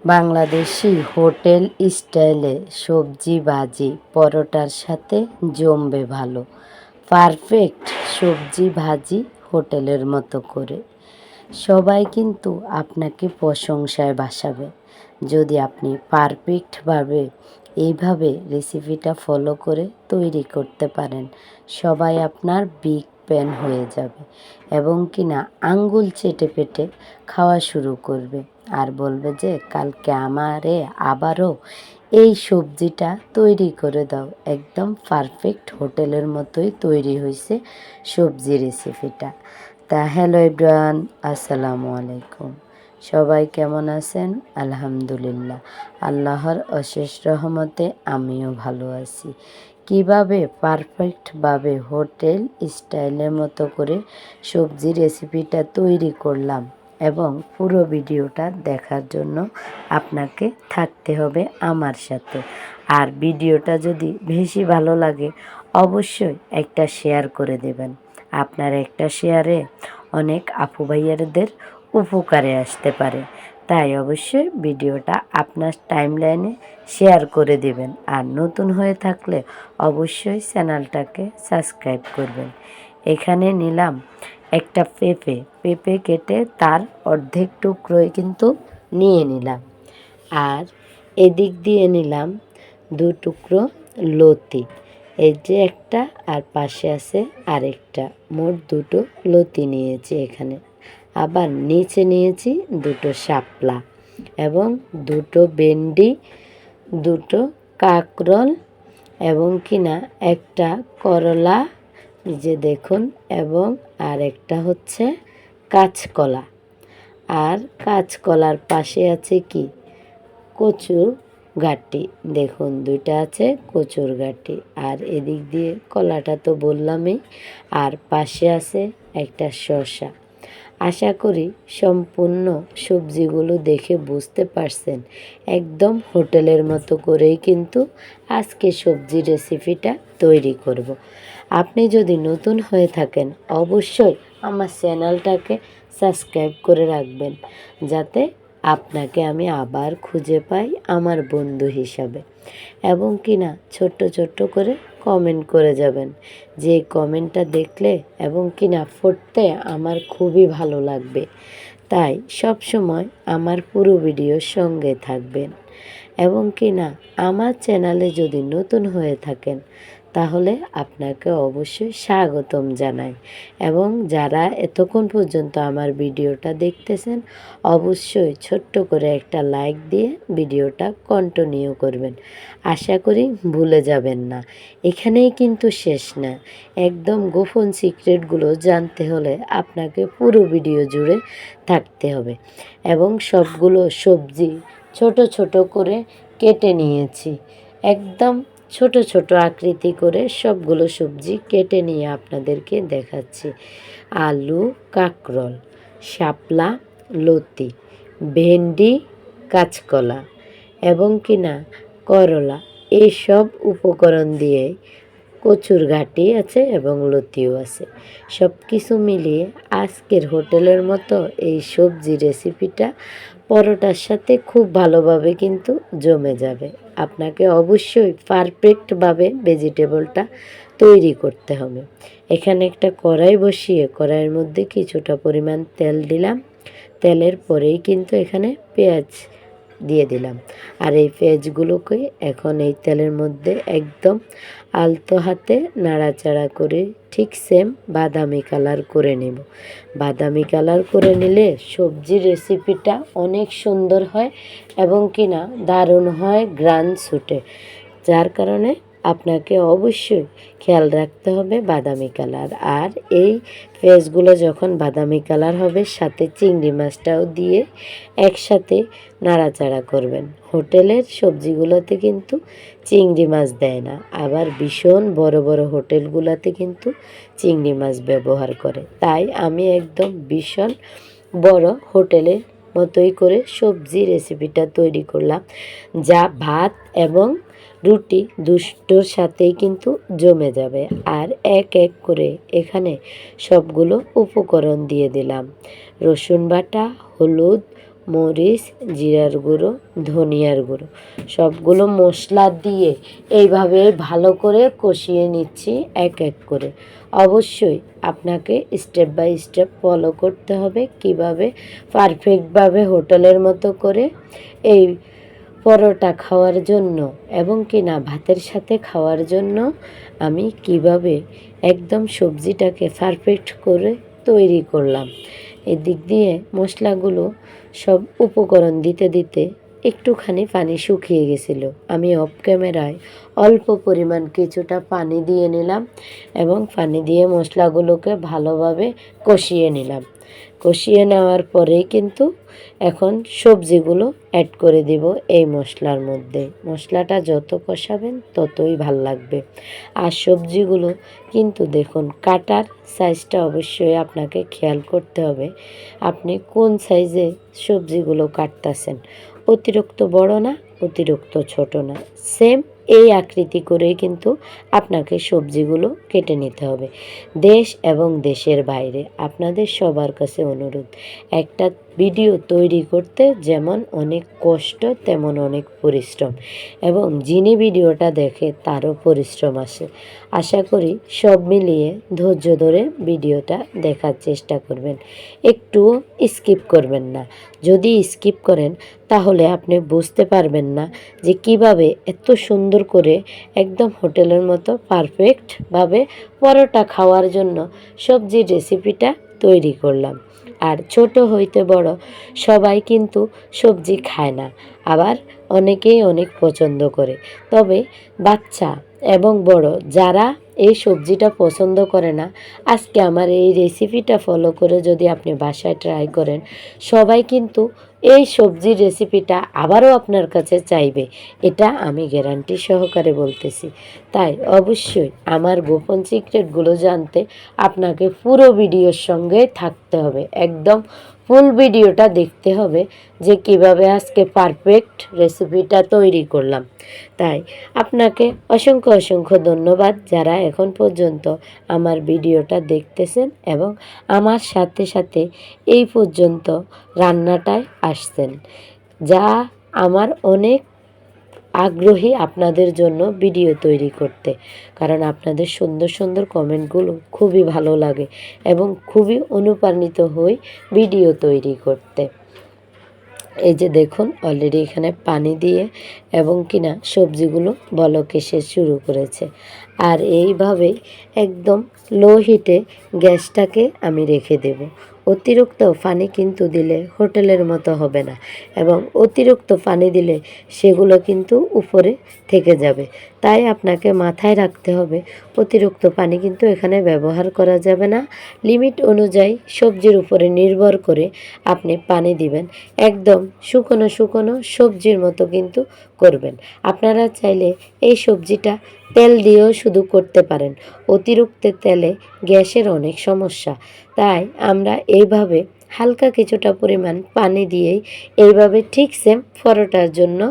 Bangladeshi hotel স্টাইলে সবজি ভাজি পরোটার সাথে জমবে ভালো। পারফেক্ট সবজি ভাজি হোটেলের মতো করে। সবাই কিন্তু আপনাকে প্রশংসায় ভাসাবে যদি আপনি পারফেক্টভাবে এইভাবে রেসিপিটা ফলো করে তৈরি করতে পারেন। সবাই আপনার বিগ ফ্যান হয়ে যাবে এবং কিনা আঙ্গুল চেটে পেটে খাওয়া শুরু করবে আর বলবে যে কালকে আমারে আবারও এই সবজিটা তৈরি করে দাও। একদম পারফেক্ট হোটেলের মতোই তৈরি হয়েছে সবজি রেসিপিটা। তা হ্যালো এভরিওয়ান, আসসালামু আলাইকুম। সবাই কেমন আছেন? আলহামদুলিল্লাহ, আল্লাহর অশেষ রহমতে আমিও ভালো আছি। কিভাবে পারফেক্টভাবে হোটেল স্টাইলের মতো করে সবজি রেসিপিটা তৈরি করলাম এবং পুরো ভিডিওটা দেখার জন্য আপনাকে থাকতে হবে আমার সাথে। আর ভিডিওটা যদি বেশি ভালো লাগে অবশ্যই একটা শেয়ার করে দেবেন। আপনার একটা শেয়ারে অনেক আপু ভাইয়াদের উপকারে আসতে পারে, তাই অবশ্যই ভিডিওটা আপনার টাইমলাইনে শেয়ার করে দেবেন। আর নতুন হয়ে থাকলে অবশ্যই চ্যানেলটাকে সাবস্ক্রাইব করবেন। এখানে নিলাম একটা পেঁপে কেটে তার অর্ধেক টুকরোই কিন্তু নিয়ে নিলাম। আর এদিক দিয়ে নিলাম 2 টুকরো লতি। এই যে একটা আর পাশে আছে আরেকটা, মোট 2টো লতি নিয়েছি এখানে। আবার নিচে নিয়েছি 2টো শাপলা এবং 2টো ভেন্ডি, 2টো কাঁকরোল এবং কিনা একটা করলা, যে দেখুন, এবং আর একটা হচ্ছে কাঁচকলা। আর কাঁচকলার পাশে আছে কি কচুর গাঁটি, দেখুন 2টা আছে কচুর গাঁটি। আর এদিক দিয়ে কলাটা তো বললামই, আর পাশে আছে একটা শসা। আশা করি সম্পূর্ণ সবজিগুলো দেখে বুঝতে পারছেন একদম হোটেলের মতো করেই কিন্তু আজকে সবজি রেসিপিটা তৈরি করব। আপনি যদি নতুন হয়ে থাকেন অবশ্যই আমার চ্যানেলটাকে সাবস্ক্রাইব করে রাখবেন, যাতে আপনাকে আমি আবার খুঁজে পাই আমার বন্ধু হিসাবে। এবং কিনা ছোট্ট ছোট্ট করে কমেন্ট করে যাবেন, যে কমেন্টটা দেখলে এবং কিনা পড়তে আমার খুবই ভালো লাগবে। তাই সব সময় আমার পুরো ভিডিওর সঙ্গে থাকবেন। এবং কিনা আমার চ্যানেলে যদি নতুন হয়ে থাকেন তাহলে আপনাকে অবশ্যই স্বাগতম জানাই। এবং যারা এতক্ষণ পর্যন্ত আমার ভিডিওটা দেখতেছেন অবশ্যই ছোট্ট করে একটা লাইক দিয়ে ভিডিওটা কন্টিনিউ করবেন। আশা করি ভুলে যাবেন না। এখানেই কিন্তু শেষ না, একদম গোপন সিক্রেটগুলো জানতে হলে আপনাকে পুরো ভিডিও জুড়ে থাকতে হবে। এবং সবগুলো সবজি ছোট ছোট করে কেটে নিয়েছি, একদম ছোট ছোট আকৃতি করে সবগুলো সবজি কেটে নিয়ে আপনাদেরকে দেখাচ্ছি। আলু, কাঁকরোল, শাপলা, লতি, ভেন্ডি, কাঁচকলা এবং কিনা করলা, এইসব উপকরণ দিয়ে কচুর গাঁটি আছে এবং লতিও আছে। সব কিছু মিলিয়ে আজকের হোটেলের মতো এই সবজি রেসিপিটা পরোটার সাথে খুব ভালোভাবে কিন্তু জমে যাবে। আপনাকে অবশ্যই পারফেক্টভাবে ভেজিটেবলটা তৈরি করতে হবে। এখানে একটা কড়াই বসিয়ে কড়াইয়ের মধ্যে কিছুটা পরিমাণ তেল দিলাম। তেলের পরেই কিন্তু এখানে পেঁয়াজ দিয়ে দিলাম। আর এই পেঁয়াজগুলোকে এখন এই তেলের মধ্যে একদম আলতো হাতে নাড়াচাড়া করে ঠিক সেম বাদামি কালার করে নেব। বাদামি কালার করে নিলে সবজির রেসিপিটা অনেক সুন্দর হয় এবং কিনা দারুণ হয়, গ্রান ছুটে। যার কারণে আপনাকে অবশ্যই খেয়াল রাখতে হবে বাদামি কালার। আর এই পেঁয়াজগুলো যখন বাদামি কালার হবে সাথে চিংড়ি মাছটাও দিয়ে একসাথে নাড়াচাড়া করবেন। হোটেলের সবজিগুলোতে কিন্তু চিংড়ি মাছ দেয় না, আবার ভীষণ বড় বড় হোটেলগুলোতে কিন্তু চিংড়ি মাছ ব্যবহার করে। তাই আমি একদম ভীষণ বড় হোটেলের মতোই করে সবজি রেসিপিটা তৈরি করলাম, যা ভাত এবং রুটি দুটোর সাথেই কিন্তু জমে যাবে। আর এক এক করে এখানে সবগুলো উপকরণ দিয়ে দিলাম। রসুন বাটা, হলুদ, মরিচ, জিরার গুঁড়ো, ধনিয়ার গুঁড়ো সবগুলো মশলা দিয়ে এইভাবে ভালো করে কষিয়ে নিচ্ছি এক এক করে। অবশ্যই আপনাকে স্টেপ বাই স্টেপ ফলো করতে হবে কিভাবে পারফেক্টভাবে হোটেলের মতো করে এই পরোটা খাওয়ার জন্য এবং কি না ভাতের সাথে খাওয়ার জন্য আমি কিভাবে একদম সবজিটাকে পারফেক্ট করে তৈরি করলাম। এদিক দিয়ে মশলাগুলো সব উপকরণ দিতে দিতে একটুখানি পানি শুকিয়ে গেছিল। আমি অফ ক্যামেরায় অল্প পরিমাণ কিছুটা পানি দিয়ে নিলাম এবং পানি দিয়ে মশলাগুলোকে ভালোভাবে কষিয়ে নিলাম। কষিয়ে নেওয়ার পরেই কিন্তু এখন সবজিগুলো অ্যাড করে দিব এই মশলার মধ্যে। মশলাটা যত কষাবেন ততই ভাল লাগবে। আর সবজিগুলো কিন্তু দেখুন কাটার সাইজটা অবশ্যই আপনাকে খেয়াল করতে হবে আপনি কোন সাইজে সবজিগুলো কাটতেছেন। অতিরিক্ত বড় না, অতিরিক্ত ছোট না, সেম এই আকৃতি করেই কিন্তু আপনাকে সবজিগুলো কেটে নিতে হবে। দেশ এবং দেশের বাইরে আপনাদের সবার কাছে অনুরোধ, একটা ভিডিও তৈরি করতে যেমন অনেক কষ্ট তেমন অনেক পরিশ্রম, এবং যিনি ভিডিওটা দেখে তারও পরিশ্রম আসে। আশা করি সব মিলিয়ে ধৈর্য ধরে ভিডিওটা দেখার চেষ্টা করবেন, একটুও স্কিপ করবেন না। যদি স্কিপ করেন তাহলে আপনি বুঝতে পারবেন না যে কিভাবে এত সুন্দর করে একদম হোটেলের মতো পারফেক্টভাবে পরোটা খাওয়ার জন্য সবজির রেসিপিটা তৈরি করলাম। আর ছোট হইতে বড় সবাই কিন্তু সবজি খায় না, আবার অনেকেই অনেক পছন্দ করে। তবে বাচ্চা এবং বড় যারা এই সবজিটা পছন্দ করে না, আজকে আমার এই রেসিপিটা ফলো করে যদি আপনি বাসায় ট্রাই করেন, সবাই কিন্তু এই সবজির রেসিপিটা আবারও আপনার কাছে চাইবে, এটা আমি গ্যারান্টি সহকারে বলতেছি। তাই অবশ্যই আমার গোপন সিক্রেটগুলো জানতে আপনাকে পুরো ভিডিওর সঙ্গে থাকতে হবে, একদম ফুল ভিডিওটা দেখতে হবে যে কিভাবে আজকে পারফেক্ট রেসিপিটা তৈরি করলাম। তাই আপনাকে অসংখ্য অসংখ্য ধন্যবাদ যারা এখন পর্যন্ত আমার ভিডিওটা দেখতেছেন এবং আমার সাথে সাথে এই পর্যন্ত রান্নাটায় আসছেন, যা আমার অনেক আগ্রহী আপনাদের জন্য ভিডিও তৈরি করতে। কারণ আপনাদের সুন্দর সুন্দর কমেন্টগুলো খুবই ভালো লাগে এবং খুবই অনুপ্রাণিত হই ভিডিও তৈরি করতে। এই যে দেখুন অলরেডি এখানে পানি দিয়ে এবং কিনা সবজিগুলো বলক এসে শুরু করেছে। আর এইভাবেই একদম লো হিটে গ্যাসটাকে আমি রেখে দেব। অতিরিক্ত পানি কিন্তু দিলে হোটেলের মতো হবে না, এবং অতিরিক্ত পানি দিলে সেগুলো কিন্তু উপরে থেকে যাবে। তাই আপনাকে মাথায় রাখতে হবে অতিরিক্ত পানি কিন্তু এখানে ব্যবহার করা যাবে না। লিমিট অনুযায়ী সবজির উপরে নির্ভর করে আপনি পানি দিবেন। একদম শুকনো শুকনো সবজির মতো কিন্তু করবেন। আপনারা চাইলে এই সবজিটা তেল দিয়েও শুধু করতে পারেন। অতিরিক্ত তেলে গ্যাসের অনেক সমস্যা, তাই আমরা এইভাবে হালকা কিছুটা পরিমাণ পানি দিয়েই এইভাবে ঠিক সেম পরোটার জন্য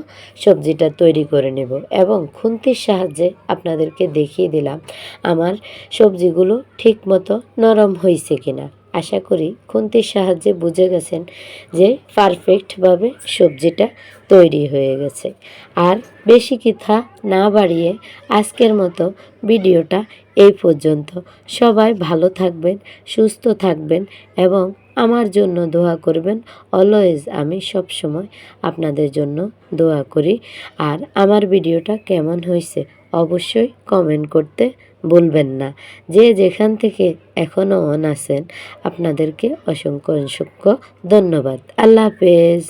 সবজিটা তৈরি করে নেব। এবং খুন্তির সাহায্যে আপনাদেরকে দেখিয়ে দিলাম আমার সবজিগুলো ঠিক মতো নরম হয়েছে কিনা। আশা করি খুন্তির সাহায্যে বুঝে গেছেন যে পারফেক্টভাবে সবজিটা তৈরি হয়ে গেছে। আর বেশি কথা না বাড়িয়ে আজকের মতো ভিডিওটা এই পর্যন্ত। সবাই ভালো থাকবেন, সুস্থ থাকবেন এবং আমার জন্য দোয়া করবেন। অলওয়েজ আমি সব সময় আপনাদের জন্য দোয়া করি। আর আমার ভিডিওটা কেমন হয়েছে অবশ্যই কমেন্ট করতে ভুলবেন না। যে যেখান থেকে এখনও অন আছেন আপনাদেরকে অসংখ্য অসংখ্য ধন্যবাদ। আল্লাহ হাফেজ।